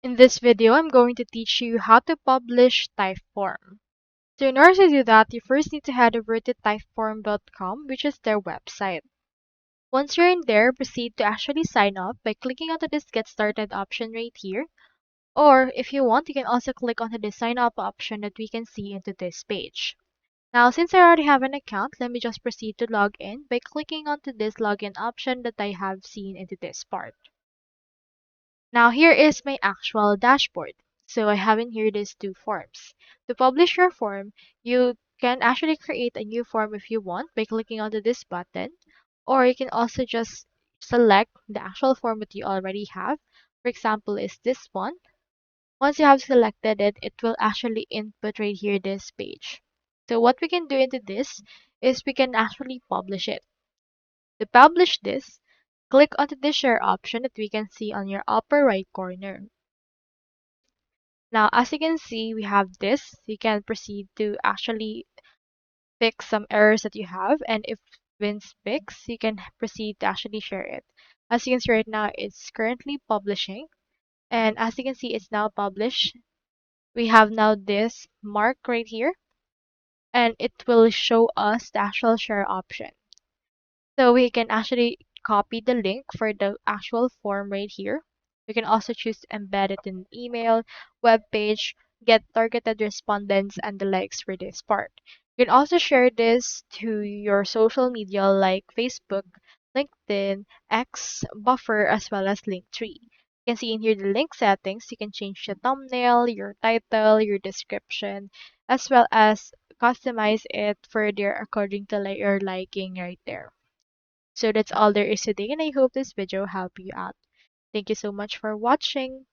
In this video, I'm going to teach you how to publish Typeform. So in order to do that, you first need to head over to typeform.com, which is their website. Once you're in there, proceed to actually sign up by clicking onto this Get Started option right here. Or if you want, you can also click onto the sign up option that we can see into this page. Now, since I already have an account, let me just proceed to log in by clicking onto this login option that I have seen into this part. Now here is my actual dashboard. So I have in here these two forms. To publish your form, you can actually create a new form if you want by clicking onto this button, or you can also just select the actual form that you already have. For example, is this one. Once you have selected it, it will actually input right here this page. So what we can do into this is we can actually publish it. To publish this, click onto the share option that we can see on your upper right corner. Now, as you can see, we have this. You can proceed to actually fix some errors that you have, and if Vince fix, you can proceed to actually share it. As you can see right now, it's currently publishing, and as you can see, it's now published. We have now this mark right here, and it will show us the actual share option. So we can actually copy the link for the actual form right here. We can also choose to embed it in email, web page, get targeted respondents, and the likes for this part. You can also share this to your social media like Facebook, LinkedIn, X, Buffer, as well as Linktree. You can see in here the link settings. You can change the thumbnail, your title, your description, as well as customize it further according to your liking right there. So that's all there is today, and I hope this video helped you out. Thank you so much for watching.